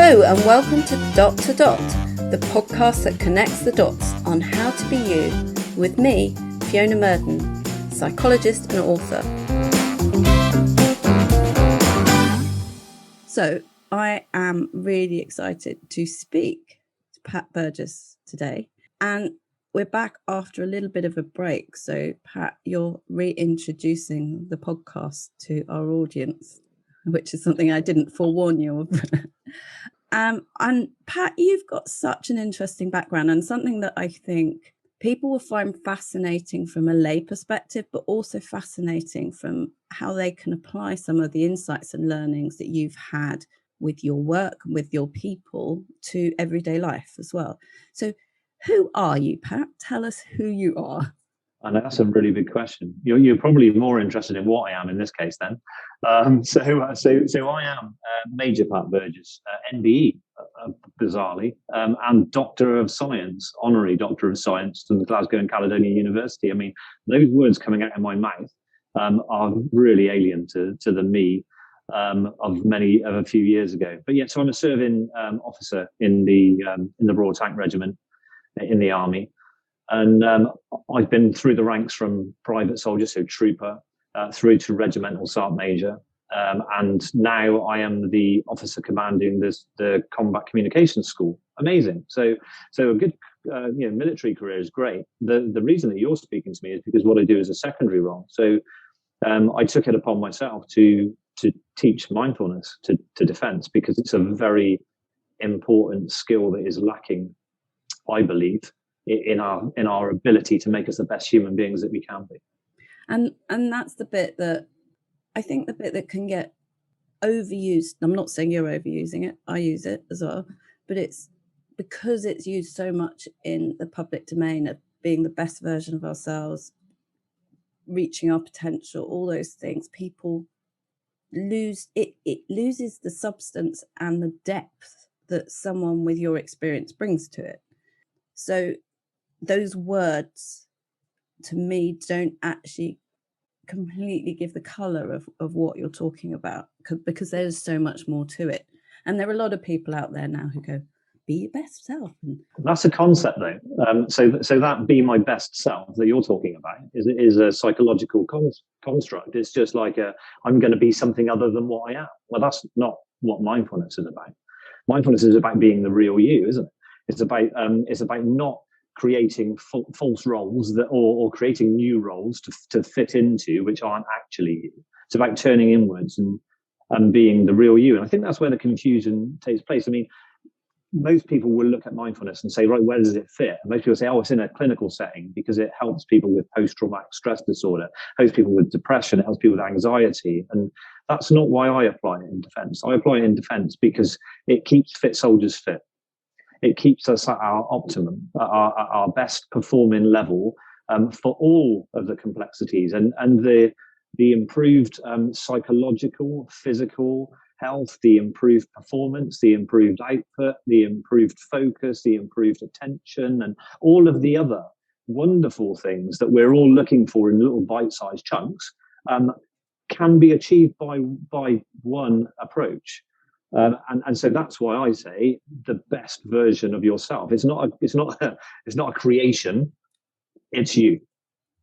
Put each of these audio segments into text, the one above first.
Hello and welcome to Dot to Dot, the podcast that connects the dots on how to be you, with me, Fiona Murden, psychologist and author. So I am really excited to speak to Pat Burgess today, and we're back after a little bit of a break. So Pat, you're reintroducing the podcast to our audience, which is something I didn't forewarn you of. And Pat, you've got such an interesting background and something that I think people will find fascinating from a lay perspective, but also fascinating from how they can apply some of the insights and learnings that you've had with your work and with your people to everyday life as well. So who are you, Pat? Tell us who you are. I know that's a really big question. You're probably more interested in what I am in this case then. So I am Major Pat Burgess, MBE, bizarrely, and Doctor of Science, Honorary Doctor of Science from Glasgow and Caledonian University. I mean, those words coming out of my mouth are really alien to the me of a few years ago. But yeah, so I'm a serving officer in the Royal Tank Regiment in the Army. And I've been through the ranks from private soldier, so trooper, through to Regimental Sergeant Major. And now I am the officer commanding the Combat Communications School. Amazing. So a good military career is great. The reason that you're speaking to me is because what I do is a secondary role. So I took it upon myself to teach mindfulness to defence, because it's a very important skill that is lacking, I believe, in our ability to make us the best human beings that we can be. And that's the bit that I think that can get overused. I'm not saying you're overusing it, I use it as well, but it's because it's used so much in the public domain of being the best version of ourselves, reaching our potential, all those things, people lose it. It loses the substance and the depth that someone with your experience brings to it. So those words to me don't actually completely give the colour of what you're talking about, because there's so much more to it. And there are a lot of people out there now who go, be your best self. That's a concept though. So that be my best self that you're talking about is a psychological construct. It's just like I'm going to be something other than what I am. Well, that's not what mindfulness is about. Mindfulness is about being the real you, isn't it? It's about not creating false roles or creating new roles to fit into which aren't actually you. It's about turning inwards and being the real you. And I think that's where the confusion takes place. I mean, most people will look at mindfulness and say, right, where does it fit? And most people say, oh, it's in a clinical setting because it helps people with post-traumatic stress disorder, helps people with depression, it helps people with anxiety. And that's not why I apply it in defence. I apply it in defence because it keeps fit soldiers fit. It keeps us at our optimum, at our best performing level for all of the complexities and the improved psychological, physical health, the improved performance, the improved output, the improved focus, the improved attention, and all of the other wonderful things that we're all looking for in little bite-sized chunks can be achieved by one approach. And so that's why I say the best version of yourself. It's not a creation. It's you.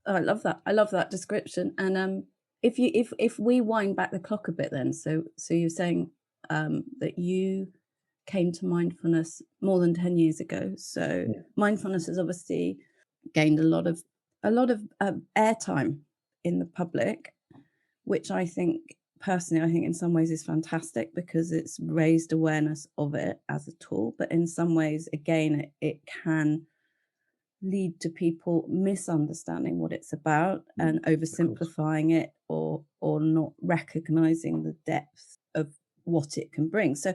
Oh, I love that. I love that description. And if we wind back the clock a bit, then so you're saying that you came to mindfulness more than 10 years ago. So yeah. Mindfulness has obviously gained a lot of airtime in the public, which I think in some ways is fantastic because it's raised awareness of it as a tool. But in some ways, again, it can lead to people misunderstanding what it's about and oversimplifying it or not recognizing the depth of what it can bring. So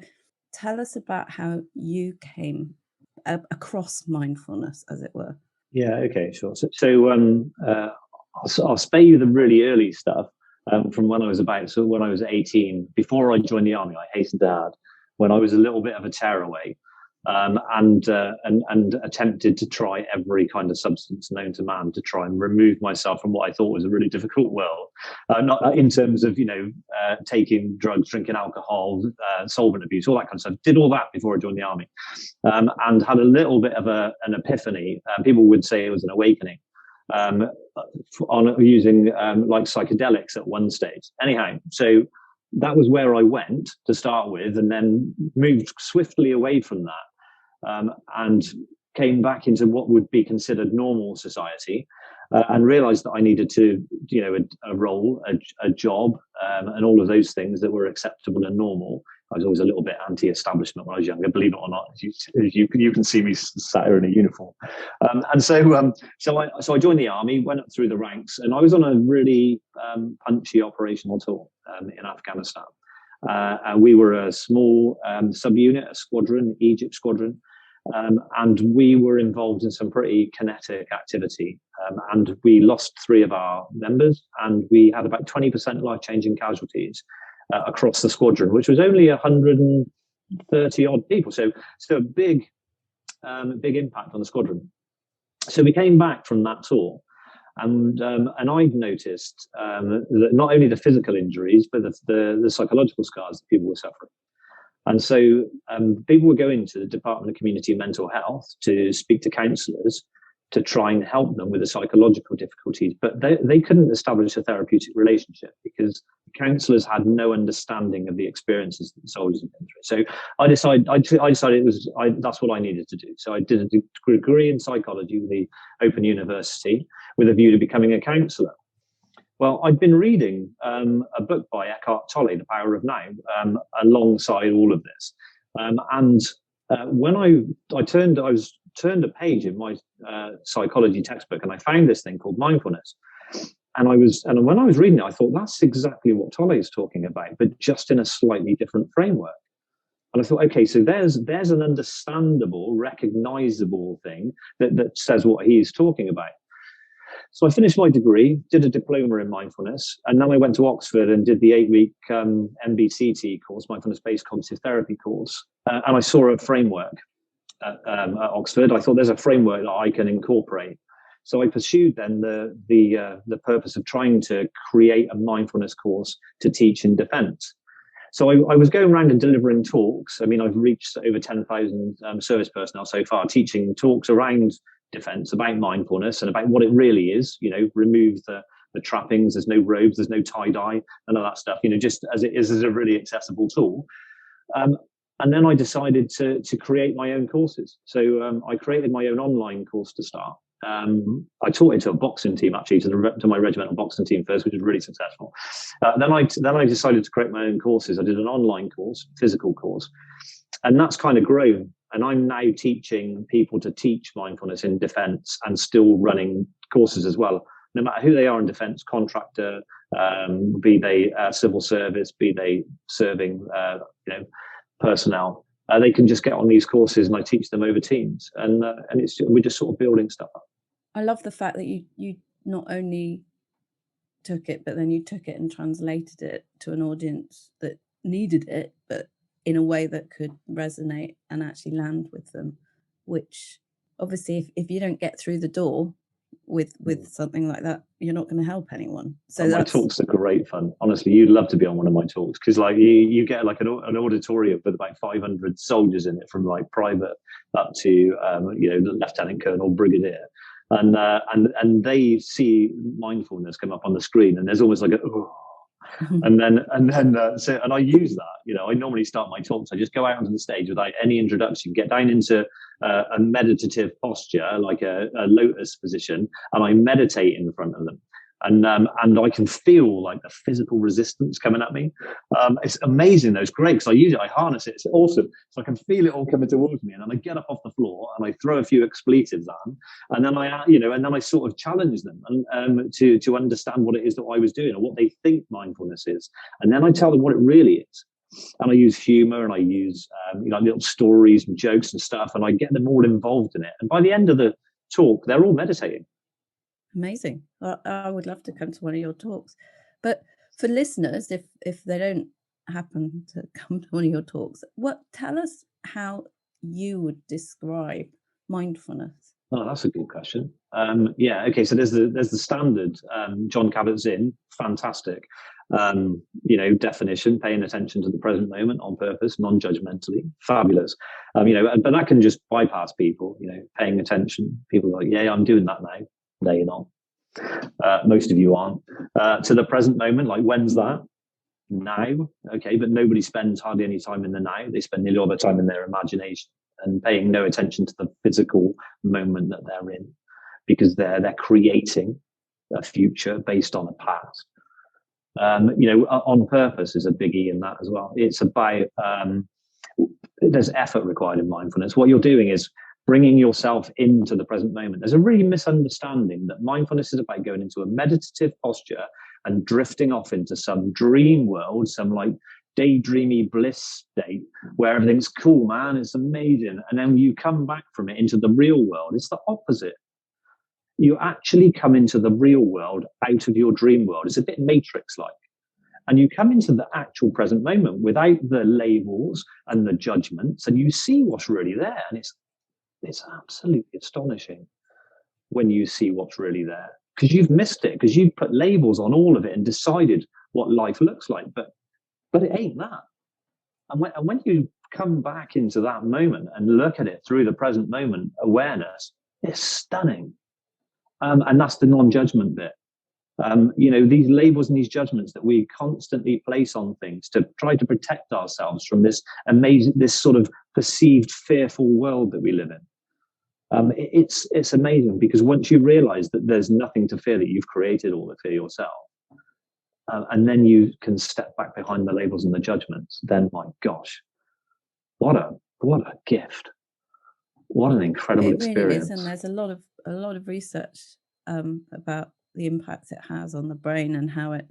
tell us about how you came across mindfulness, as it were. Yeah, okay, sure. So I'll spare you the really early stuff. From when I was 18, before I joined the army, I hasten to add, when I was a little bit of a tearaway, and attempted to try every kind of substance known to man to try and remove myself from what I thought was a really difficult world. Not in terms of taking drugs, drinking alcohol, solvent abuse, all that kind of stuff. Did all that before I joined the army, and had a little bit of an epiphany. People would say it was an awakening. On using like psychedelics at one stage. Anyhow, so that was where I went to start with, and then moved swiftly away from that, and came back into what would be considered normal society, and realized that I needed to, a role, a job, and all of those things that were acceptable and normal. I was always a little bit anti-establishment when I was younger, believe it or not. You can see me sat here in a uniform, and so I joined the army, went up through the ranks, and I was on a really punchy operational tour in Afghanistan. And we were a small subunit, a squadron, Egypt squadron, and we were involved in some pretty kinetic activity. And we lost 3 of our members, and we had about 20% life-changing casualties across the squadron, which was only 130 odd people. So a big impact on the squadron. So we came back from that tour, and I'd noticed that not only the physical injuries, but the psychological scars that people were suffering. And so people were going to the Department of Community and Mental Health to speak to counsellors to try and help them with the psychological difficulties, but they couldn't establish a therapeutic relationship because the counsellors had no understanding of the experiences that the soldiers had been through. So I decided that's what I needed to do. So I did a degree in psychology with the Open University with a view to becoming a counsellor. Well, I'd been reading a book by Eckhart Tolle, The Power of Now, alongside all of this, when I turned a page in my psychology textbook, and I found this thing called mindfulness. And when I was reading it, I thought that's exactly what Tolle is talking about, but just in a slightly different framework. And I thought, okay, so there's an understandable, recognizable thing that says what he's talking about. So I finished my degree, did a diploma in mindfulness, and then I went to Oxford and did the 8-week MBCT course, mindfulness-based cognitive therapy course. And I saw a framework at Oxford. I thought there's a framework that I can incorporate. So I pursued then the purpose of trying to create a mindfulness course to teach in defence. So I was going around and delivering talks. I mean, I've reached over 10,000 service personnel so far, teaching talks around defence about mindfulness and about what it really is. Remove the trappings. There's no robes. There's no tie-dye. None of that stuff. Just as it is as a really accessible tool. And then I decided to create my own courses. So I created my own online course to start. I taught it to a boxing team, actually, to my regimental boxing team first, which was really successful. Then I decided to create my own courses. I did an online course, physical course, and that's kind of grown. And I'm now teaching people to teach mindfulness in defence and still running courses as well, no matter who they are in defence, contractor, be they civil service, be they serving, personnel. They can just get on these courses, and I teach them over Teams, and we're just sort of building stuff up. I love the fact that you not only took it, but then you took it and translated it to an audience that needed it, but in a way that could resonate and actually land with them, which obviously if you don't get through the door with something like that, you're not going to help anyone. So my talks are great fun. Honestly, you'd love to be on one of my talks, because like you get like an auditorium with about 500 soldiers in it, from like private up to lieutenant colonel, brigadier, and they see mindfulness come up on the screen, and there's almost like a and then I use that. I normally start my talks. I just go out onto the stage without any introduction, get down into a meditative posture, like a lotus position, and I meditate in front of them. And I can feel like the physical resistance coming at me. It's amazing though. It's great because I use it, I harness it. It's awesome. So I can feel it all coming towards me, and then I get up off the floor and I throw a few expletives at them, and then I sort of challenge them and to understand what it is that I was doing or what they think mindfulness is, and then I tell them what it really is. And I use humor, and I use little stories and jokes and stuff, and I get them all involved in it. And by the end of the talk, they're all meditating. Amazing. I would love to come to one of your talks. But for listeners, if they don't happen to come to one of your talks, tell us how you would describe mindfulness? Oh, that's a good question. Yeah, okay. So there's the standard John Kabat-Zinn, fantastic. Definition: paying attention to the present moment on purpose, non-judgmentally, fabulous. But that can just bypass people. Paying attention. People are like, yeah, I'm doing that now. No, you're not. Most of you aren't. To the present moment, like, when's that? Now. Okay, but nobody spends hardly any time in the now. They spend nearly all their time in their imagination and paying no attention to the physical moment that they're in, because they're creating a future based on a past. On purpose is a big E in that as well. It's about there's effort required in mindfulness. What you're doing is bringing yourself into the present moment. There's a really misunderstanding that mindfulness is about going into a meditative posture and drifting off into some dream world, some like daydreamy bliss state where everything's cool, man, it's amazing. And then you come back from it into the real world. It's the opposite. You actually come into the real world out of your dream world. It's a bit Matrix-like. And you come into the actual present moment without the labels and the judgments, and you see what's really there. And it's absolutely astonishing when you see what's really there, because you've missed it, because you've put labels on all of it and decided what life looks like. But it ain't that. And when you come back into that moment and look at it through the present moment awareness, it's stunning. And that's the non-judgment bit. These labels and these judgments that we constantly place on things to try to protect ourselves from this sort of perceived fearful world that we live in. It's amazing, because once you realize that there's nothing to fear, that you've created all the fear yourself, and then you can step back behind the labels and the judgments, then my gosh, what a gift. What an incredible experience. Really is, and there's a lot of research about the impact it has on the brain and how it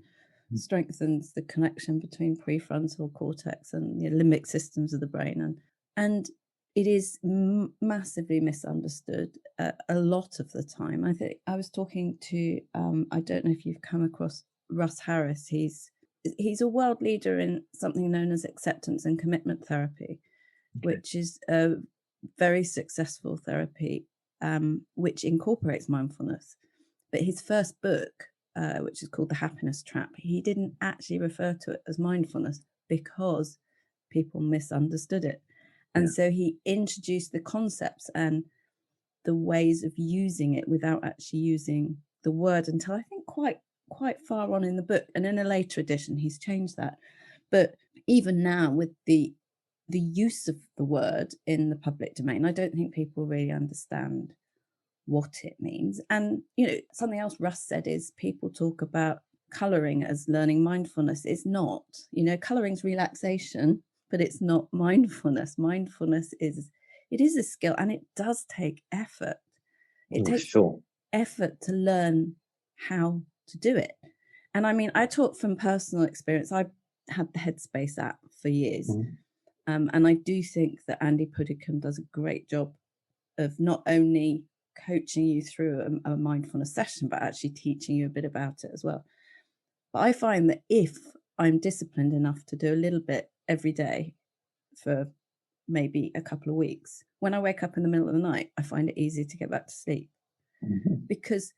strengthens the connection between prefrontal cortex and the limbic systems of the brain, and it is massively misunderstood a lot of the time. I think I was talking to I don't know if you've come across Russ Harris. He's a world leader in something known as acceptance and commitment therapy, which is a very successful therapy which incorporates mindfulness. But his first book, which is called The Happiness Trap, he didn't actually refer to it as mindfulness because people misunderstood it. And so he introduced the concepts and the ways of using it without actually using the word until I think quite far on in the book. And in a later edition, he's changed that. But even now, with the use of the word in the public domain, I don't think people really understand what it means. And, something else Russ said is people talk about colouring as learning mindfulness. It's not. Colouring's relaxation, but it's not mindfulness. Mindfulness is a skill, and it does take effort. It takes effort to learn how to do it. And I mean, I talk from personal experience. I've had the Headspace app for years. And I do think that Andy Puddicombe does a great job of not only coaching you through a mindfulness session, but actually teaching you a bit about it as well. But I find that if I'm disciplined enough to do a little bit every day for maybe a couple of weeks, when I wake up in the middle of the night, I find it easier to get back to sleep, because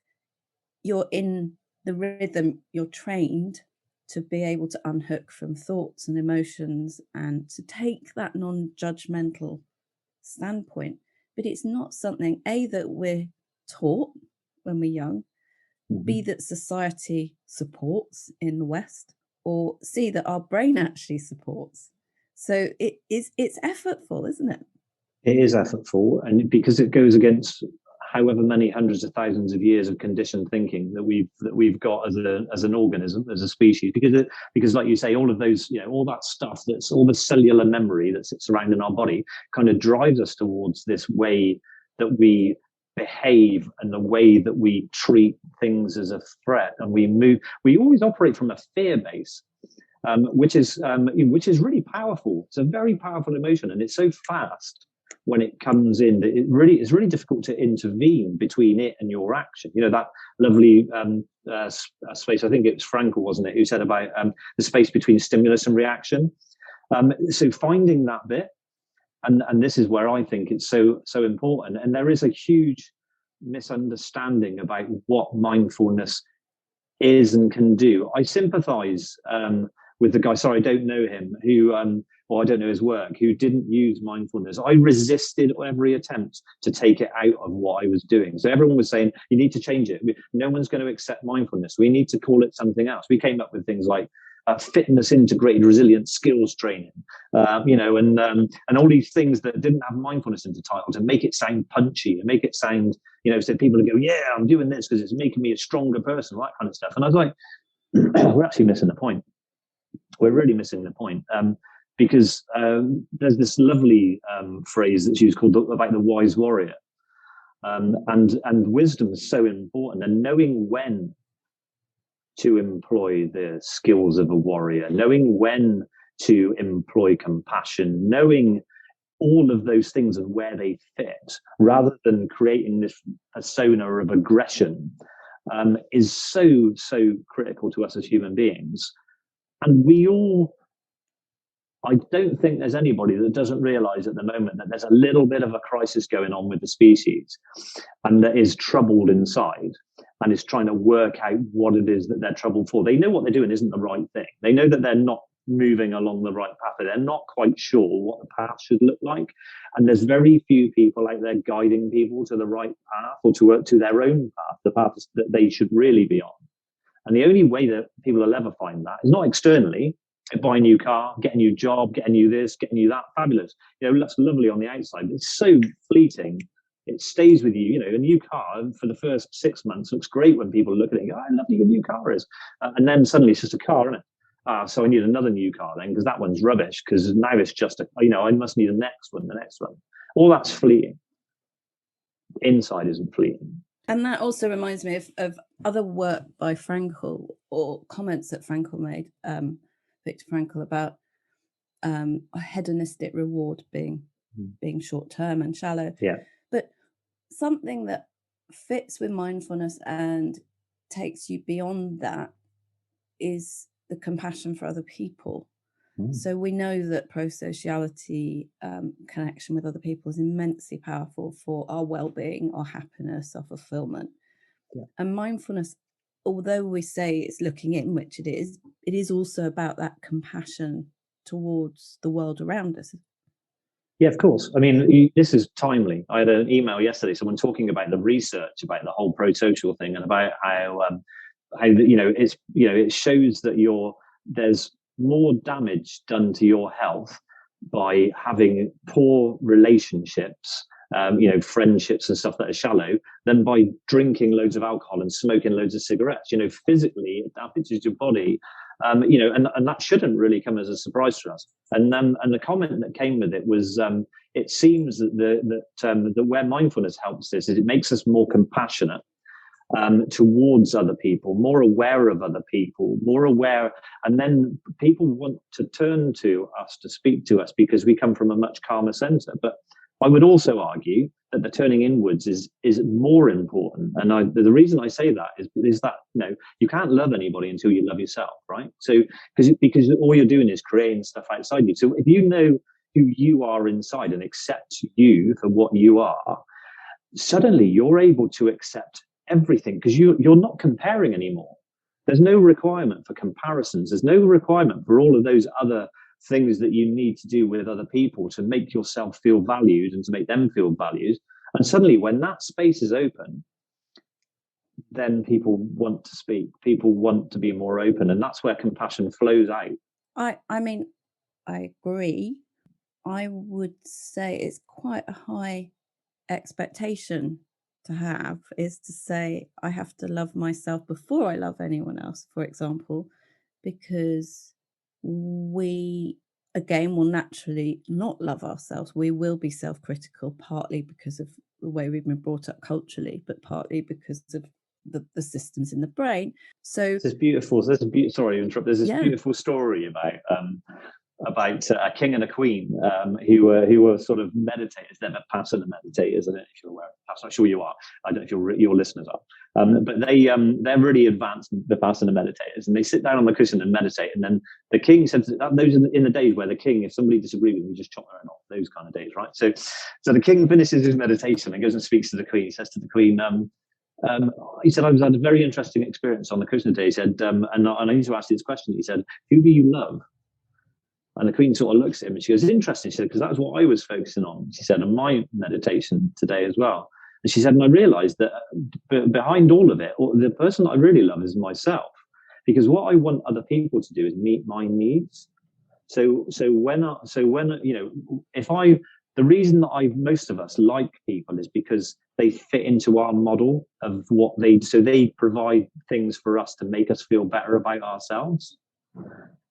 you're in the rhythm, you're trained to be able to unhook from thoughts and emotions and to take that non-judgmental standpoint. But it's not something, A, that we're taught when we're young, B, that society supports in the West, or C, that our brain actually supports. So it's effortful, isn't it? It is effortful, and because it goes against however many hundreds of thousands of years of conditioned thinking that we've got as an organism, as a species, because like you say, all of those, all that stuff, that's all the cellular memory that sits around in our body kind of drives us towards this way that we behave and the way that we treat things as a threat, and we always operate from a fear base, which is really powerful. It's a very powerful emotion, and it's so fast when it comes in that it's really difficult to intervene between it and your action. That lovely space, I think it was Frankl, wasn't it, who said about the space between stimulus and reaction. So finding that bit and this is where I think it's so important. And there is a huge misunderstanding about what mindfulness is and can do. I sympathize with the guy, sorry, I don't know him, who, or I don't know his work, who didn't use mindfulness. I resisted every attempt to take it out of what I was doing. So everyone was saying, you need to change it. No one's going to accept mindfulness. We need to call it something else. We came up with things like fitness integrated resilience skills training, and all these things that didn't have mindfulness in the title to make it sound punchy and make it sound, so people would go, yeah, I'm doing this because it's making me a stronger person, all that kind of stuff. And I was like, we're actually missing the point. We're really missing the point, because there's this lovely phrase that's used called about the wise warrior, and wisdom is so important, and knowing when to employ the skills of a warrior, knowing when to employ compassion, knowing all of those things and where they fit, rather than creating this persona of aggression, is so critical to us as human beings. And we all, I don't think there's anybody that doesn't realize at the moment that there's a little bit of a crisis going on with the species, and that is troubled inside and is trying to work out what it is that they're troubled for. They know what they're doing isn't the right thing. They know that they're not moving along the right path, but they're not quite sure what the path should look like. And there's very few people out there guiding people to the right path, or to their own path, the path that they should really be on. And the only way that people will ever find that is not externally. Buy a new car, get a new job, getting you this, getting you that. Fabulous. That's lovely on the outside, but it's so fleeting. It stays with you. A new car for the first 6 months looks great when people look at it and go, "I love your new car is," and then suddenly it's just a car, isn't it? So I need another new car then, because that one's rubbish. Because now it's just I must need the next one. All that's fleeting. Inside isn't fleeting. And that also reminds me of other work by Frankl, or comments that Frankl made, Viktor Frankl, about a hedonistic reward being short term and shallow. Yeah. But something that fits with mindfulness and takes you beyond that is the compassion for other people. So we know that pro-sociality, connection with other people, is immensely powerful for our well-being, our happiness, our fulfillment. Yeah. And mindfulness, although we say it's looking in, which it is also about that compassion towards the world around us. Yeah, of course. I mean, this is timely. I had an email yesterday, someone talking about the research about the whole pro-social thing, and about how it shows that there's more damage done to your health by having poor relationships, friendships and stuff that are shallow, than by drinking loads of alcohol and smoking loads of cigarettes. Physically it damages your body, and that shouldn't really come as a surprise to us. And the comment that came with it was, it seems that where mindfulness helps this is it makes us more compassionate towards other people, more aware of other people, more aware, and then people want to turn to us to speak to us because we come from a much calmer center. But I would also argue that the turning inwards is more important, and the reason I say that is that you can't love anybody until you love yourself, right? So because all you're doing is creating stuff outside you. So if you know who you are inside and accept you for what you are, suddenly you're able to accept everything, because you're not comparing anymore. There's no requirement for comparisons. There's no requirement for all of those other things that you need to do with other people to make yourself feel valued and to make them feel valued. And suddenly when that space is open, then people want to speak, people want to be more open, and that's where compassion flows out. I mean, I agree. I would say it's quite a high expectation to have, is to say I have to love myself before I love anyone else, for example, because we again will naturally not love ourselves. We will be self-critical, partly because of the way we've been brought up culturally, but partly because of the systems in the brain. So there's this beautiful story about about a king and a queen who were sort of meditators. They're Vipassana meditators. I don't know if you're aware of Vipassana. I'm sure you are. I don't know if your listeners are. But they're really advanced Vipassana meditators, and they sit down on the cushion and meditate. And then the king said that those are in the days where the king, if somebody disagreed with him, he just chop their head off. Those kind of days, right? So the king finishes his meditation and goes and speaks to the queen. He says to the queen, he said, I had a very interesting experience on the cushion today. He said, and I need to ask you this question. He said, who do you love? And the queen sort of looks at him and she goes, interesting. She said, because that's what I was focusing on. She said, in my meditation today as well. And she said, and I realized that behind all of it, the person that I really love is myself, because what I want other people to do is meet my needs. So when the reason that most of us like people is because they fit into our model of what they provide things for us to make us feel better about ourselves.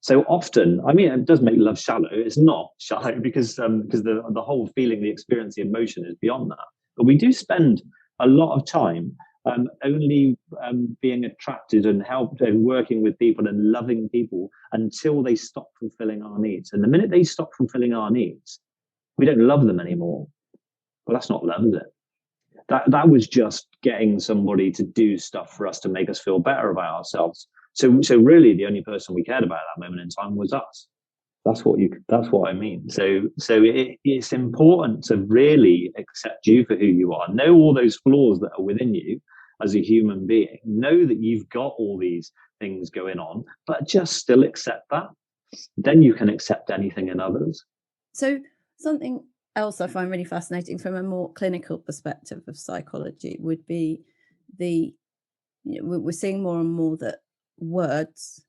So often, I mean, it does make love shallow. It's not shallow because the whole feeling, the experience, the emotion is beyond that. But we do spend a lot of time only being attracted and helped and working with people and loving people until they stop fulfilling our needs. And the minute they stop fulfilling our needs, we don't love them anymore. Well, that's not love, is it? That was just getting somebody to do stuff for us to make us feel better about ourselves. So really, the only person we cared about at that moment in time was us. That's what I mean. So it's important to really accept you for who you are. Know all those flaws that are within you as a human being. Know that you've got all these things going on, but just still accept that. Then you can accept anything in others. So something else I find really fascinating from a more clinical perspective of psychology would be we're seeing more and more that words,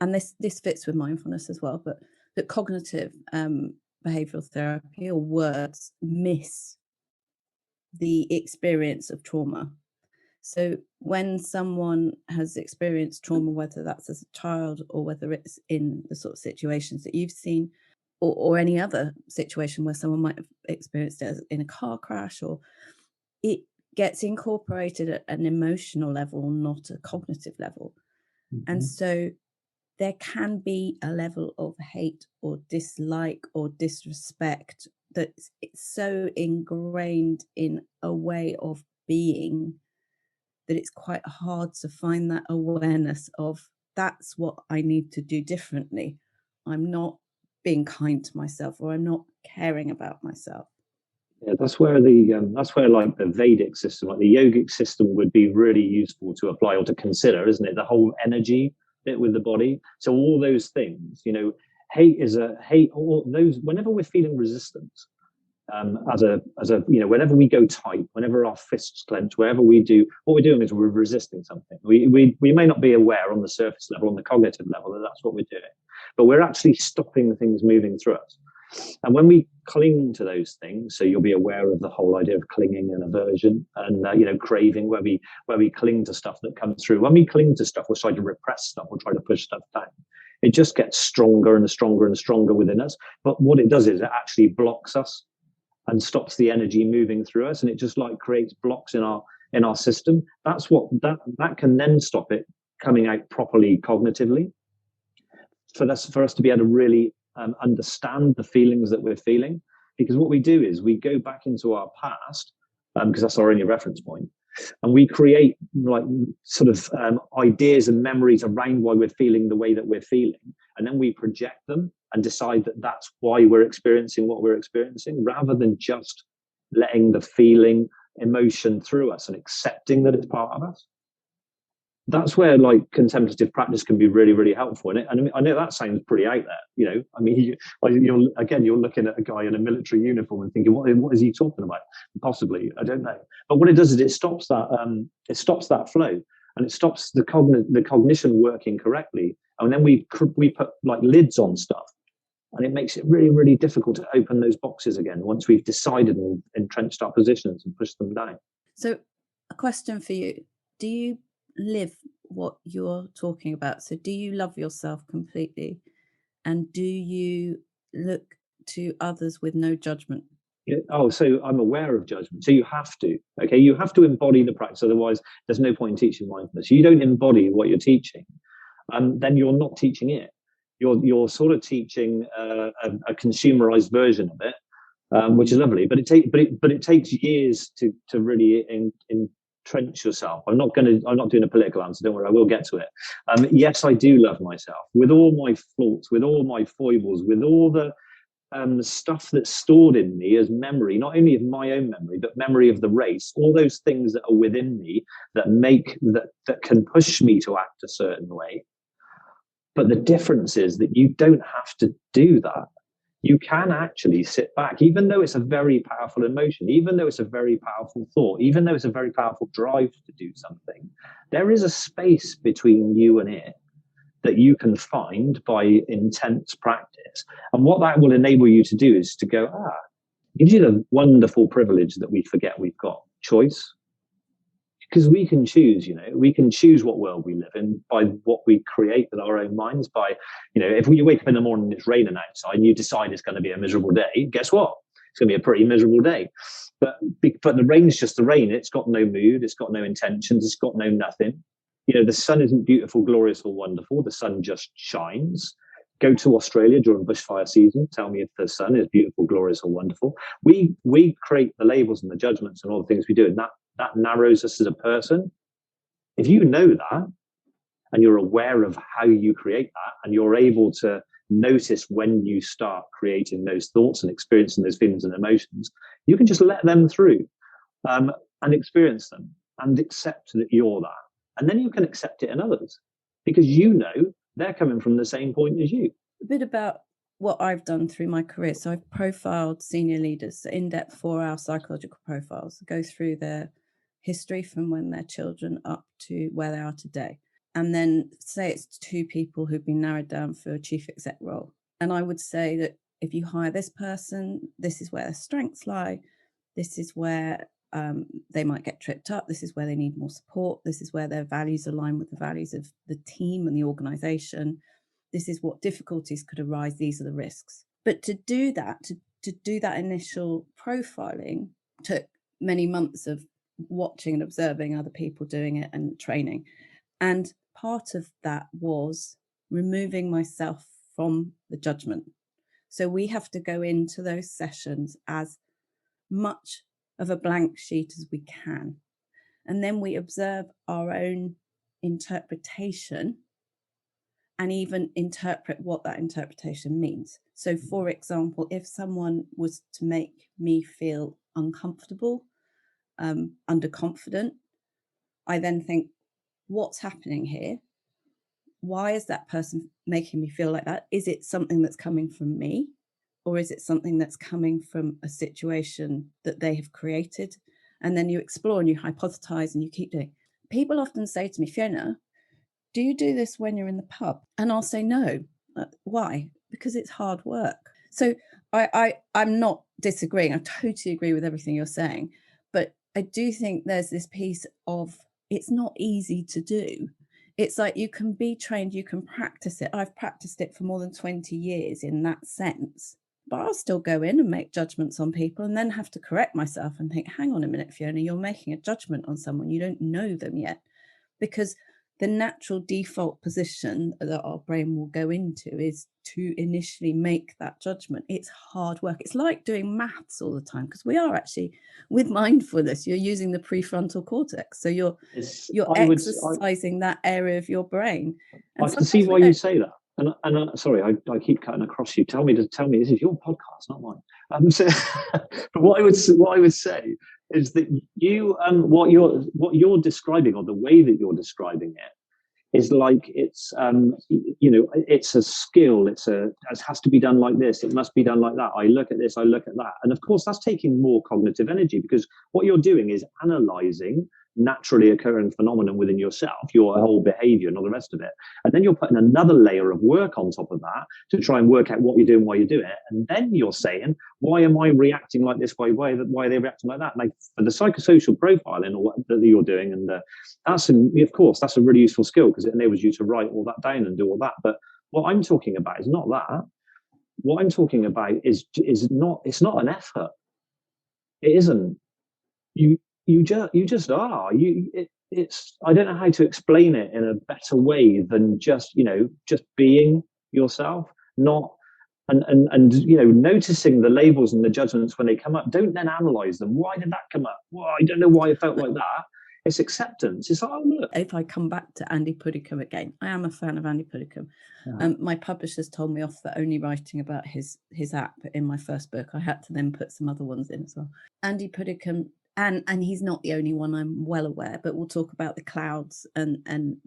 and this fits with mindfulness as well, but that cognitive behavioral therapy or words miss the experience of trauma. So when someone has experienced trauma, whether that's as a child or whether it's in the sort of situations that you've seen, or any other situation where someone might have experienced it in a car crash, or it gets incorporated at an emotional level, not a cognitive level. Mm-hmm. And so there can be a level of hate or dislike or disrespect that's so ingrained in a way of being that it's quite hard to find that awareness of that's what I need to do differently. I'm not being kind to myself, or I'm not caring about myself. Yeah, that's where like the Vedic system, like the yogic system, would be really useful to apply or to consider, isn't it? The whole energy bit with the body. So all those things, hate, all those, whenever we're feeling resistance, whenever we go tight, whenever our fists clench, wherever we do, what we're doing is we're resisting something. We may not be aware on the surface level, on the cognitive level, that that's what we're doing, but we're actually stopping things moving through us. And when we cling to those things, so you'll be aware of the whole idea of clinging and aversion and craving, where we cling to stuff that comes through. When we cling to stuff, we're trying to repress stuff, we're trying to push stuff down. It just gets stronger and stronger and stronger within us. But what it does is it actually blocks us and stops the energy moving through us, and it just like creates blocks in our system. That's what that can then stop it coming out properly cognitively. For us to be able to really understand the feelings that we're feeling, because what we do is we go back into our past, because that's our only reference point, and we create like sort of ideas and memories around why we're feeling the way that we're feeling, and then we project them and decide that that's why we're experiencing what we're experiencing, rather than just letting the feeling, emotion through us and accepting that it's part of us. That's where like contemplative practice can be really, really helpful. And I know that sounds pretty out there, I mean, you're looking at a guy in a military uniform and thinking, what is he talking about? Possibly, I don't know. But what it does is it stops that flow, and it stops the cognition working correctly. And then we put like lids on stuff, and it makes it really, really difficult to open those boxes again once we've decided and entrenched our positions and pushed them down. So a question for you: do you live what you're talking about? So do you love yourself completely, and do you look to others with no judgment? So I'm aware of judgment. So you have to embody the practice, otherwise there's no point in teaching mindfulness. You don't embody what you're teaching, then you're not teaching it. you're sort of teaching a consumerized version of it, which is lovely. But it takes years to really entrench yourself. I'm not doing a political answer. Don't worry, I will get to it. Yes, I do love myself with all my faults, with all my foibles, with all the stuff that's stored in me as memory, not only of my own memory, but memory of the race, all those things that are within me that can push me to act a certain way. But the difference is that you don't have to do that. You can actually sit back, even though it's a very powerful emotion, even though it's a very powerful thought, even though it's a very powerful drive to do something, there is a space between you and it that you can find by intense practice. And what that will enable you to do is to go, it gives you the wonderful privilege that we forget we've got: choice. Because we can choose, we can choose what world we live in by what we create with our own minds. By, if you wake up in the morning and it's raining outside and you decide it's going to be a miserable day, guess what? It's going to be a pretty miserable day. But the rain's just the rain. It's got no mood. It's got no intentions. It's got no nothing. The sun isn't beautiful, glorious, or wonderful. The sun just shines. Go to Australia during bushfire season. Tell me if the sun is beautiful, glorious, or wonderful. We create the labels and the judgments and all the things we do, and that narrows us as a person. If you know that, and you're aware of how you create that, and you're able to notice when you start creating those thoughts and experiencing those feelings and emotions, you can just let them through and experience them and accept that you're that. And then you can accept it in others because they're coming from the same point as you. A bit about what I've done through my career. So I've profiled senior leaders, in-depth 4-hour psychological profiles, go through their history from when they're children up to where they are today. And then say it's 2 people who've been narrowed down for a chief exec role. And I would say that if you hire this person, this is where their strengths lie. This is where they might get tripped up. This is where they need more support. This is where their values align with the values of the team and the organization. This is what difficulties could arise. These are the risks. But to do that, to do that initial profiling took many months of watching and observing other people doing it and training. And part of that was removing myself from the judgment. So we have to go into those sessions as much of a blank sheet as we can. And then we observe our own interpretation and even interpret what that interpretation means. So for example, if someone was to make me feel uncomfortable, underconfident, I then think, what's happening here? Why is that person making me feel like that? Is it something that's coming from me? Or is it something that's coming from a situation that they have created? And then you explore and you hypothesize and you keep doing. People often say to me, Fiona, do you do this when you're in the pub? And I'll say no. Why? Because it's hard work. So I'm not disagreeing. I totally agree with everything you're saying. But I do think there's this piece of it's not easy to do. It's like you can be trained, you can practice it. I've practiced it for more than 20 years in that sense. But I'll still go in and make judgments on people and then have to correct myself and think, hang on a minute, Fiona, you're making a judgment on someone. You don't know them yet. Because the natural default position that our brain will go into is to initially make that judgment. It's hard work. It's like doing maths all the time, because we are actually, with mindfulness, you're using the prefrontal cortex. So you're exercising that area of your brain. And I can see why you say that. And sorry, I keep cutting across you. Tell me, this is your podcast, not mine. But what I would say is that what you're describing, or the way that you're describing it, is like it's it's a skill. It has to be done like this. It must be done like that. I look at this. I look at that. And of course, that's taking more cognitive energy, because what you're doing is analysing naturally occurring phenomenon within yourself, your whole behavior and all the rest of it. And then you're putting another layer of work on top of that to try and work out what you're doing, why you do it. And then you're saying, why am I reacting like this? Why are they reacting like that? Like for the psychosocial profiling or what that you're doing, and that's a really useful skill, because it enables you to write all that down and do all that. But what I'm talking about is not that. What I'm talking about is not, it's not an effort. It isn't. You just are. It's I don't know how to explain it in a better way than just being. yourself, not and noticing the labels and the judgments when they come up. Don't then analyze them. Why did that come up? Well, I don't know why it felt like that. It's acceptance. It's like, oh, look. If I come back to Andy Puddicombe again, I am a fan of Andy Puddicombe. My publishers told me off for only writing about his app in my first book. I had to then put some other ones in as well. Andy Puddicombe, and he's not the only one, I'm well aware, but we'll talk about the clouds and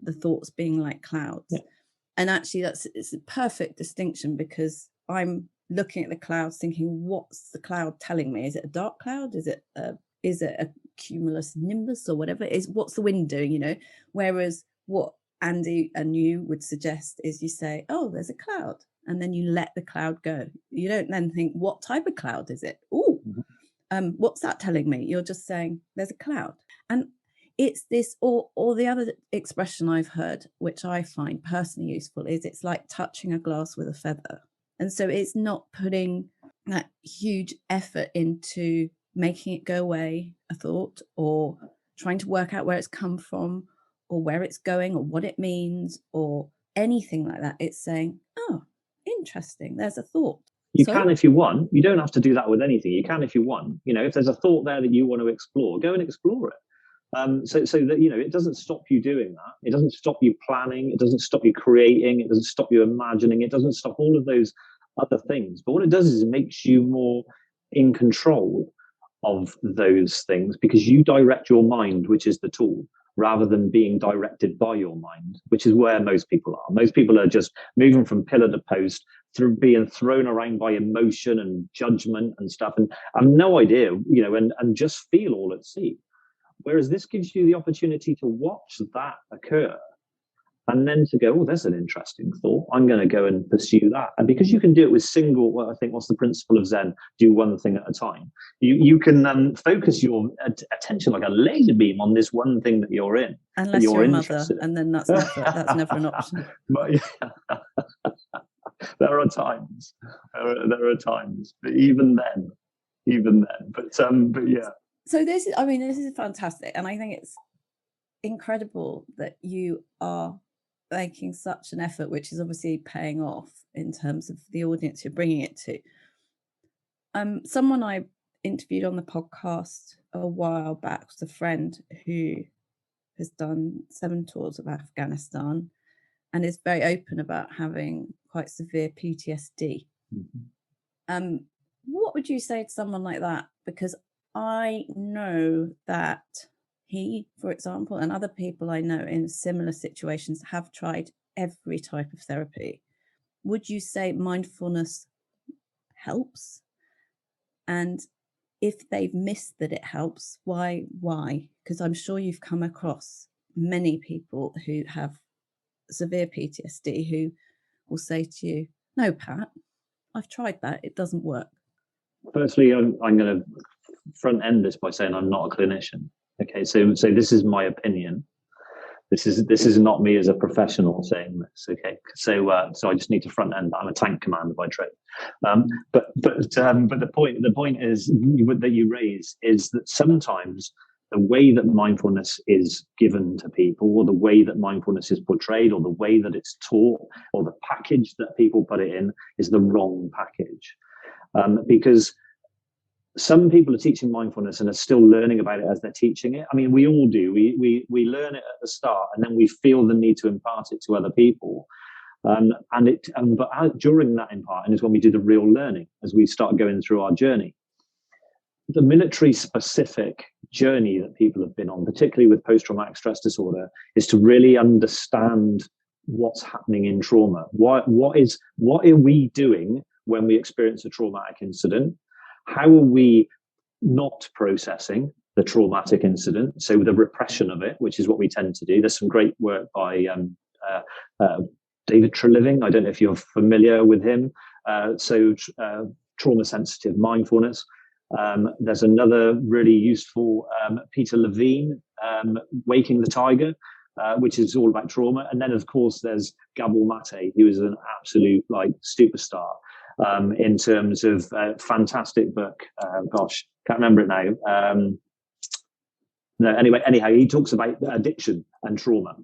the thoughts being like clouds. Yeah. And actually it's a perfect distinction, because I'm looking at the clouds thinking, what's the cloud telling me? Is it a dark cloud? Is it a cumulus nimbus or whatever? What's the wind doing, Whereas what Andy and you would suggest is you say, oh, there's a cloud, and then you let the cloud go. You don't then think, what type of cloud is it? Oh, what's that telling me? You're just saying there's a cloud. And it's this, or the other expression I've heard, which I find personally useful, is it's like touching a glass with a feather. And so it's not putting that huge effort into making it go away, a thought, or trying to work out where it's come from, or where it's going, or what it means, or anything like that. It's saying, oh, interesting, there's a thought. You can if you want. You don't have to do that with anything. You can if you want. If there's a thought there that you want to explore, go and explore it. So that, it doesn't stop you doing that. It doesn't stop you planning. It doesn't stop you creating. It doesn't stop you imagining. It doesn't stop all of those other things. But what it does is it makes you more in control of those things, because you direct your mind, which is the tool, rather than being directed by your mind, which is where most people are. Most people are just moving from pillar to post, through being thrown around by emotion and judgment and stuff, and have no idea, and just feel all at sea. Whereas this gives you the opportunity to watch that occur, and then to go, oh, there's an interesting thought. I'm going to go and pursue that. And because you can do it with I think what's the principle of Zen? Do one thing at a time. You can focus your attention like a laser beam on this one thing that you're in. Unless you're a mother, and then that's never an option. But, yeah. There are times, but even then, but yeah. So this is fantastic, and I think it's incredible that you are making such an effort, which is obviously paying off in terms of the audience you're bringing it to. Someone I interviewed on the podcast a while back was a friend who has done 7 tours of Afghanistan and is very open about having quite severe PTSD. Mm-hmm. What would you say to someone like that? Because I know that he, for example, and other people I know in similar situations have tried every type of therapy. Would you say mindfulness helps? And if they've missed that it helps, why? Because I'm sure you've come across many people who have severe PTSD who will say to you, no, Pat, I've tried that. It doesn't work. Firstly, I'm going to front end this by saying I'm not a clinician. Okay, so this is my opinion. This is not me as a professional saying this. Okay, so I just need to front end that. I'm a tank commander by trade. But the point is that you raise is that sometimes the way that mindfulness is given to people, or the way that mindfulness is portrayed, or the way that it's taught, or the package that people put it in is the wrong package, because some people are teaching mindfulness and are still learning about it as they're teaching it. I mean, we all do. We learn it at the start, and then we feel the need to impart it to other people. But during that imparting is when we do the real learning, as we start going through our journey. The military-specific journey that people have been on, particularly with post-traumatic stress disorder, is to really understand what's happening in trauma. What are we doing when we experience a traumatic incident? How are we not processing the traumatic incident? So the repression of it, which is what we tend to do. There's some great work by David Treliving. I don't know if you're familiar with him. Trauma-sensitive mindfulness. There's another really useful, Peter Levine, Waking the Tiger, which is all about trauma. And then, of course, there's Gabor Mate, who is an absolute superstar. In terms of fantastic book, can't remember it now. Anyhow, he talks about addiction and trauma.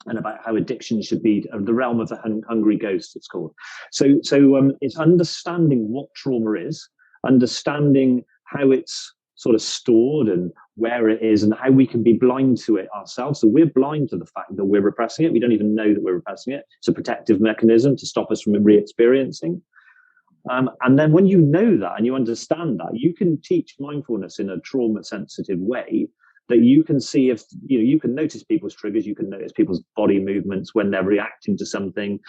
and about how addiction should be the realm of the hungry ghost, it's called. So it's understanding what trauma is, understanding how it's sort of stored and where it is, and how we can be blind to it ourselves. So we're blind to the fact that we're repressing it. We don't even know that we're repressing it. It's a protective mechanism to stop us from re-experiencing. And then when you know that and you understand that, you can teach mindfulness in a trauma-sensitive way, that you can see if, you can notice people's triggers, you can notice people's body movements when they're reacting to something,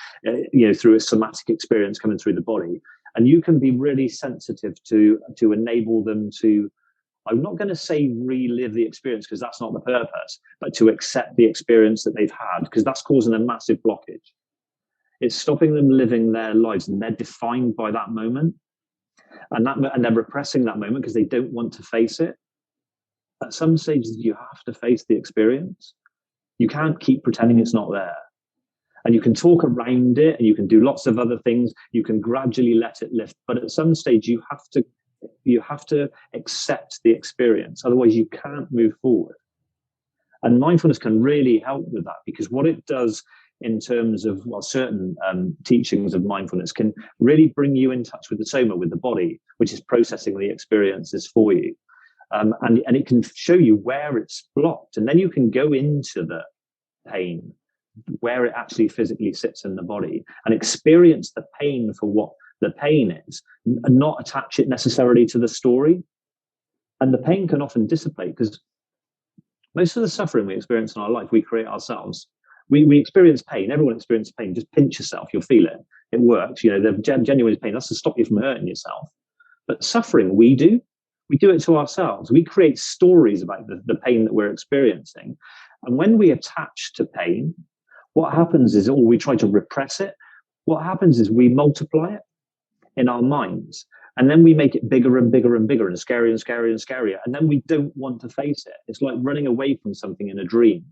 through a somatic experience coming through the body. And you can be really sensitive to enable them to, I'm not going to say relive the experience, because that's not the purpose, but to accept the experience that they've had, because that's causing a massive blockage. It's stopping them living their lives, and they're defined by that moment, and they're repressing that moment because they don't want to face it. At some stages, you have to face the experience. You can't keep pretending it's not there. And you can talk around it, and you can do lots of other things. You can gradually let it lift. But at some stage, you have to accept the experience. Otherwise, you can't move forward. And mindfulness can really help with that, because what it does in terms of certain teachings of mindfulness can really bring you in touch with the soma, with the body, which is processing the experiences for you. And it can show you where it's blocked, and then you can go into the pain, where it actually physically sits in the body, and experience the pain for what the pain is, and not attach it necessarily to the story. And the pain can often dissipate, because most of the suffering we experience in our life, we create ourselves. We experience pain. Everyone experiences pain. Just pinch yourself, you'll feel it. It works. The genuine pain, that's to stop you from hurting yourself. But suffering, we do it to ourselves. We create stories about the pain that we're experiencing. And when we attach to pain, what happens is, or we try to repress it, what happens is we multiply it in our minds. And then we make it bigger and bigger and bigger, and scarier and scarier and scarier. And then we don't want to face it. It's like running away from something in a dream.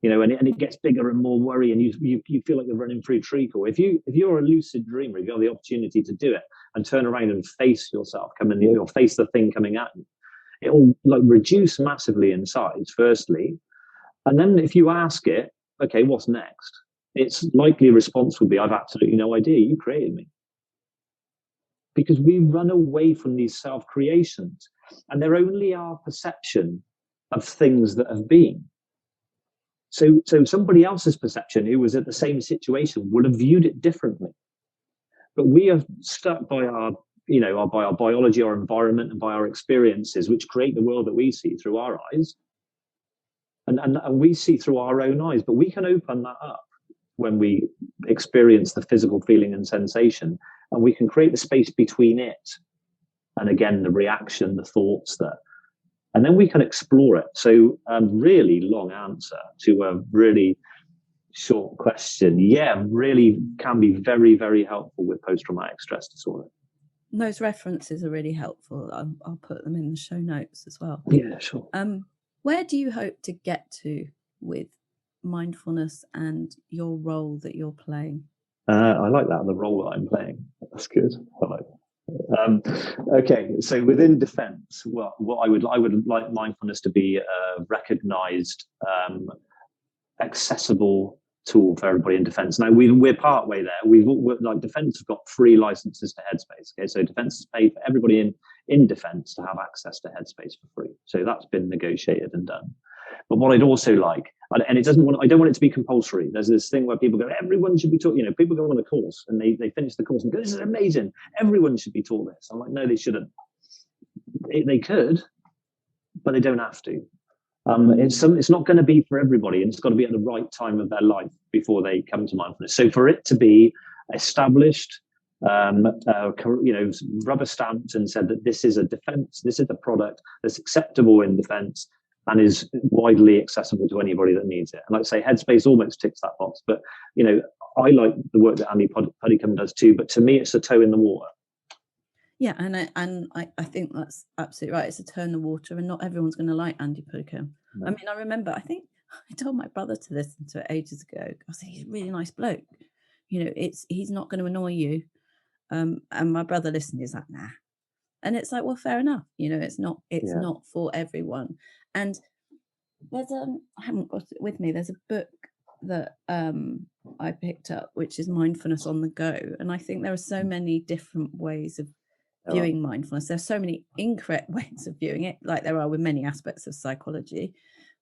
And it gets bigger and more worry, and you feel like you're running through treacle. If you're a lucid dreamer, if you have the opportunity to do it and turn around and face yourself or face the thing coming at you, it will reduce massively in size, firstly. And then if you ask it, okay, what's next? Its likely response will be, I've absolutely no idea. You created me. Because we run away from these self-creations, and they're only our perception of things that have been. So somebody else's perception, who was at the same situation, would have viewed it differently. But we are stuck by our biology, our environment, and by our experiences, which create the world that we see through our eyes. And we see through our own eyes, but we can open that up when we experience the physical feeling and sensation, and we can create the space between it and, again, the reaction, the thoughts and then we can explore it. So really long answer to a really short question. Yeah, really can be very, very helpful with post-traumatic stress disorder. Those references are really helpful. I'll put them in the show notes as well. Yeah, sure. Where do you hope to get to with mindfulness and your role that you're playing? I like that, the role that I'm playing. That's good. I like that. Okay, so within defence, what I would like mindfulness to be a recognised, accessible tool for everybody in defence. Now we're part way there. We're Defence have got free licenses to Headspace. Okay, so Defence has paid for everybody in Defence to have access to Headspace for free. So that's been negotiated and done. But what I'd also like, and I don't want it to be compulsory. There's this thing where people go, everyone should be taught. People go on a course and they finish the course and go, this is amazing. Everyone should be taught this. I'm like, no, they shouldn't. They could, but they don't have to. It's not going to be for everybody, and it's got to be at the right time of their life before they come to mindfulness. So for it to be established, rubber stamped and said that this is a defence, this is a product that's acceptable in defence and is widely accessible to anybody that needs it. And like I say, Headspace almost ticks that box. But I like the work that Andy Puddicombe does too. But to me, it's a toe in the water. Yeah, and I think that's absolutely right. It's a toe in the water, and not everyone's going to like Andy Puddicombe. No. I mean, I remember, I think I told my brother to listen to it ages ago. I said, he's a really nice bloke. He's not going to annoy you. And my brother listened. He's like, nah. And it's like, well, fair enough. It's not for everyone. And there's I haven't got it with me. There's a book that I picked up, which is mindfulness on the go. And I think there are so many different ways of viewing mindfulness. There's so many incorrect ways of viewing it, like there are with many aspects of psychology,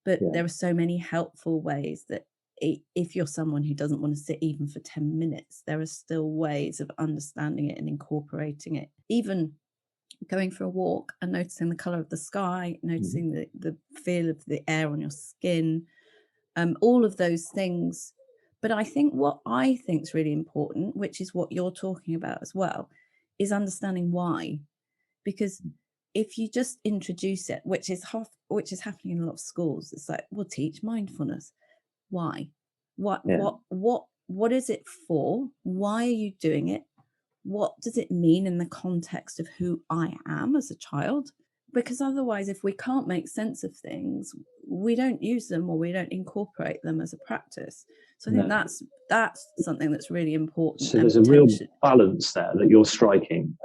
but there are so many helpful ways that if you're someone who doesn't want to sit even for 10 minutes, there are still ways of understanding it and incorporating it. Even going for a walk and noticing the color of the sky, noticing the feel of the air on your skin, all of those things. But I think what I think is really important, which is what you're talking about as well, is understanding why. Because if you just introduce it, which is happening in a lot of schools, it's like, we'll teach mindfulness. Why? What is it for? Why are you doing it? What does it mean in the context of who I am as a child? Because otherwise, if we can't make sense of things, we don't use them or we don't incorporate them as a practice. So I think that's something that's really important. So there's a real balance there that you're striking.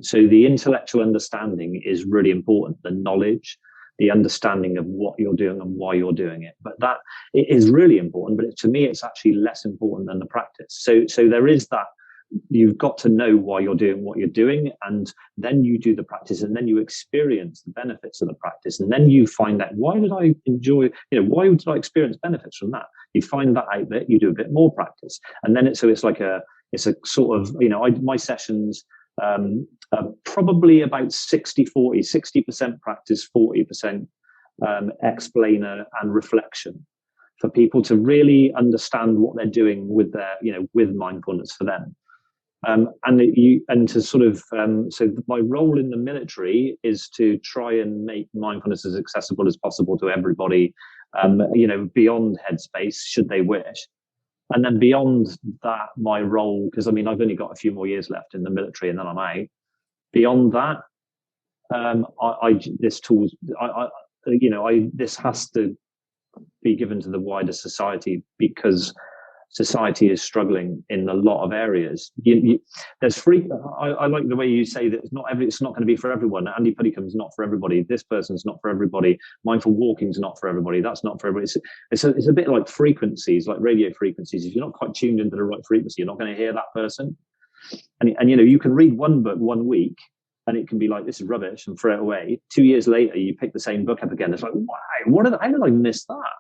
So the intellectual understanding is really important, the knowledge, the understanding of what you're doing and why you're doing it. But that it is really important, but to me, it's actually less important than the practice. So there is that. You've got to know why you're doing what you're doing, and then you do the practice, and then you experience the benefits of the practice, and then you find out, why did I enjoy, why did I experience benefits from that? You find that out there, you do a bit more practice, and then it's a sort of, my sessions are probably about 60-40, 60% practice, 40% explainer and reflection, for people to really understand what they're doing with their, with mindfulness for them. So my role in the military is to try and make mindfulness as accessible as possible to everybody, beyond headspace, should they wish. And then beyond that, my role, because I've only got a few more years left in the military and then I'm out. Beyond that, this has to be given to the wider society, because society is struggling in a lot of areas. There's free. I like the way you say that it's not going to be for everyone. Andy Puddicombe's not for everybody. This person's not for everybody. Mindful walking's not for everybody. That's not for everybody. It's a bit like frequencies, like radio frequencies. If you're not quite tuned into the right frequency, you're not going to hear that person. And you can read one book 1 week, and it can be like, this is rubbish, and throw it away. 2 years later, you pick the same book up again. It's like, why? How did I miss that?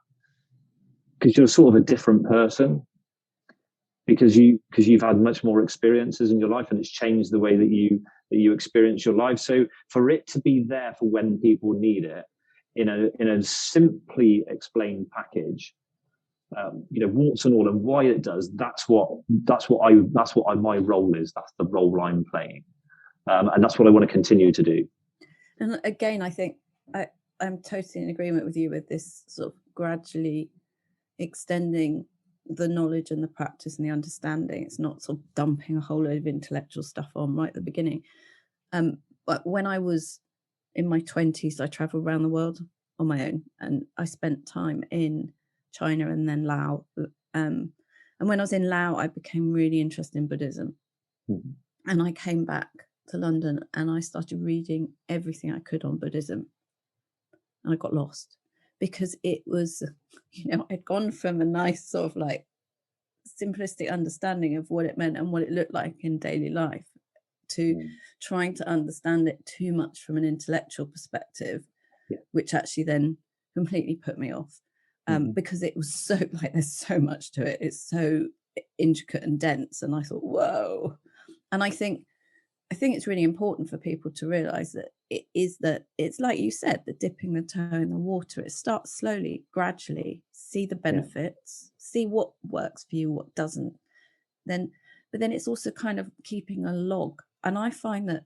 Because you're sort of a different person. Because you've had much more experiences in your life, and it's changed the way that you experience your life. So for it to be there for when people need it, in a simply explained package, warts and all, and why it does. That's what my role is. That's the role I'm playing, and that's what I want to continue to do. And again, I think I'm totally in agreement with you with this sort of gradually extending the knowledge and the practice and the understanding. It's not sort of dumping a whole load of intellectual stuff on right at the beginning. But when I was in my 20s, I traveled around the world on my own, and I spent time in China and then Laos. And when I was in Laos, I became really interested in Buddhism. Mm-hmm. And I came back to London and I started reading everything I could on Buddhism. And I got lost, because it was, I'd gone from a nice sort of like simplistic understanding of what it meant and what it looked like in daily life to trying to understand it too much from an intellectual perspective, which actually then completely put me off, because it was so like, there's so much to it. It's so intricate and dense. And I thought, whoa. And I think it's really important for people to realize that it's like you said, the dipping the toe in the water. It starts slowly, gradually, see the benefits, see what works for you, what doesn't. But then it's also kind of keeping a log. And I find that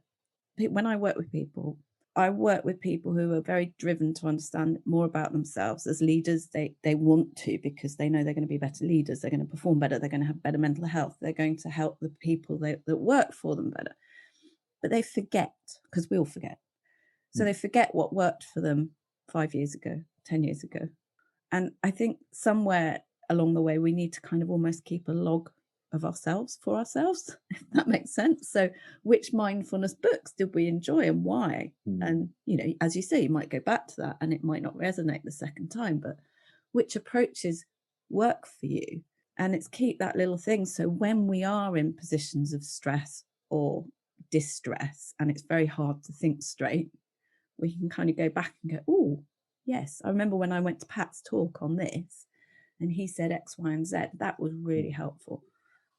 when I work with people who are very driven to understand more about themselves as leaders. They want to, because they know they're going to be better leaders. They're going to perform better. They're going to have better mental health. They're going to help the people that work for them better. But they forget, because we all forget. So they forget what worked for them 5 years ago, 10 years ago. And I think somewhere along the way, we need to kind of almost keep a log of ourselves for ourselves, if that makes sense. So which mindfulness books did we enjoy and why? And, as you say, you might go back to that and it might not resonate the second time, but which approaches work for you. And it's keep that little thing. So when we are in positions of stress or distress, and it's very hard to think straight, we can kind of go back and go, oh, yes, I remember when I went to Pat's talk on this and he said X, Y, and Z. That was really helpful.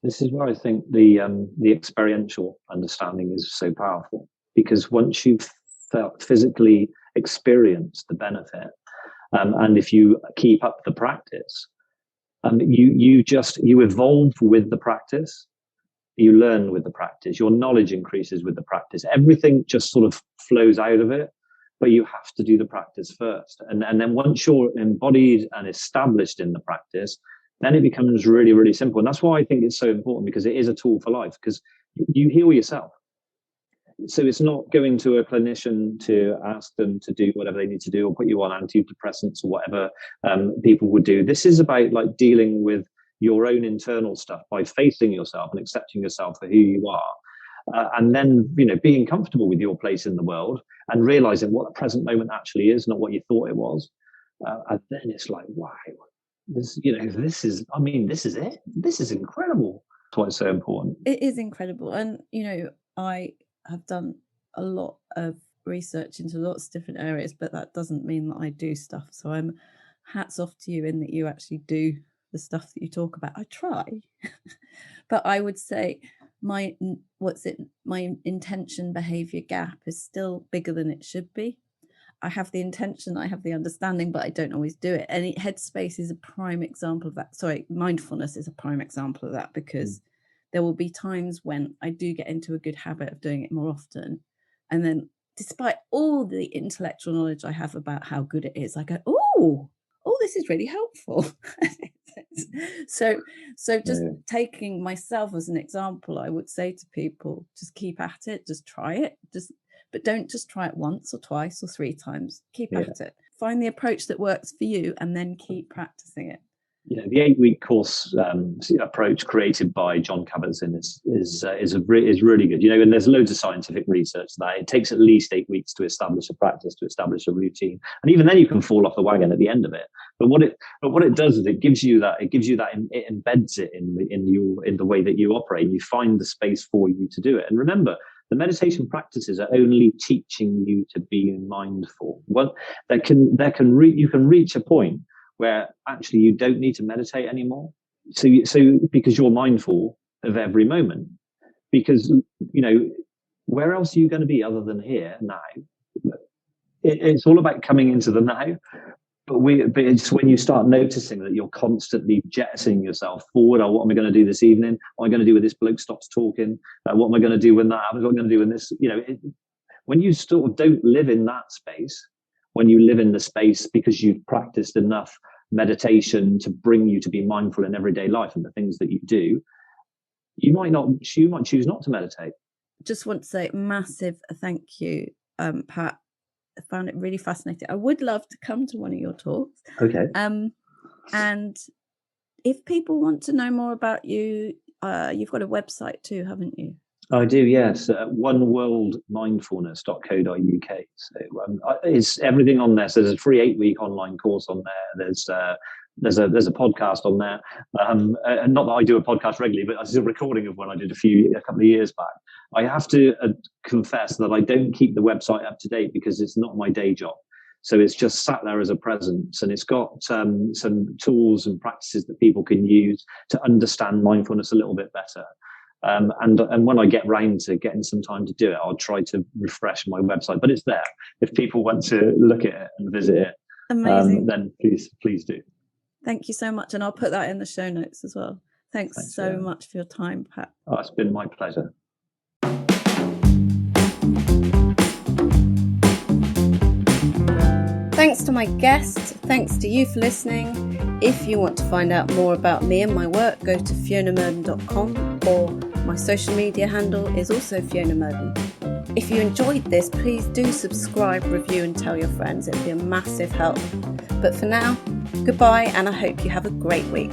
This is where I think the experiential understanding is so powerful, because once you've physically experienced the benefit, and if you keep up the practice, you evolve with the practice, you learn with the practice, your knowledge increases with the practice. Everything just sort of flows out of it, but you have to do the practice first. And then once you're embodied and established in the practice, then it becomes really, really simple. And that's why I think it's so important, because it is a tool for life, because you heal yourself. So it's not going to a clinician to ask them to do whatever they need to do or put you on antidepressants or whatever people would do. This is about like dealing with your own internal stuff by facing yourself and accepting yourself for who you are. And then, being comfortable with your place in the world and realizing what the present moment actually is, not what you thought it was. And then it's like, wow, this is it. This is incredible. That's why it's so important. It is incredible. And, I have done a lot of research into lots of different areas, but that doesn't mean that I do stuff. So I'm hats off to you in that you actually do the stuff that you talk about. I try, but I would say my intention behavior gap is still bigger than it should be. I have the intention, I have the understanding, but I don't always do it. And Headspace is a prime example of that. Sorry, mindfulness is a prime example of that, because there will be times when I do get into a good habit of doing it more often. And then despite all the intellectual knowledge I have about how good it is, I go, oh, this is really helpful. So just taking myself as an example, I would say to people, just keep at it, just try it, but don't just try it once or twice or 3 times. Keep at it. Find the approach that works for you and then keep practicing it. The 8-week course approach created by John Kabat-Zinn is really good. And there's loads of scientific research that it takes at least 8 weeks to establish a practice, to establish a routine, and even then you can fall off the wagon at the end of it. But what it does is it gives you that, it embeds it in the way that you operate. And you find the space for you to do it. And remember, the meditation practices are only teaching you to be mindful. Well, you can reach a point where actually you don't need to meditate anymore. So because you're mindful of every moment, because, where else are you going to be other than here now? It's all about coming into the now. But it's when you start noticing that you're constantly jettisoning yourself forward. Oh, what am I going to do this evening? What am I going to do when this bloke stops talking? What am I going to do when that happens? What am I going to do when this, when you sort of don't live in that space, when you live in the space because you've practiced enough meditation to bring you to be mindful in everyday life and the things that you do, you might choose not to meditate. Just want to say massive thank you, Pat. I found it really fascinating. I would love to come to one of your talks. Okay. And if people want to know more about you, you've got a website too, haven't you? I do, yes. oneworldmindfulness.co.uk. So it's everything on there. So there's a free 8-week online course on there. There's a podcast on there. Not that I do a podcast regularly, but this is a recording of one I did a couple of years back. I have to confess that I don't keep the website up to date because it's not my day job. So it's just sat there as a presence, and it's got some tools and practices that people can use to understand mindfulness a little bit better. And when I get round to getting some time to do it, I'll try to refresh my website. But it's there if people want to look at it and visit it. Amazing. Then please do. Thank you so much, and I'll put that in the show notes as well. Thanks so much for your time, Pat. Oh, it's been my pleasure. Thanks to my guests. Thanks to you for listening. If you want to find out more about me and my work, go to fionamurden.com, or my social media handle is also Fiona Murden. If you enjoyed this, please do subscribe, review and tell your friends. It would be a massive help. But for now, goodbye, and I hope you have a great week.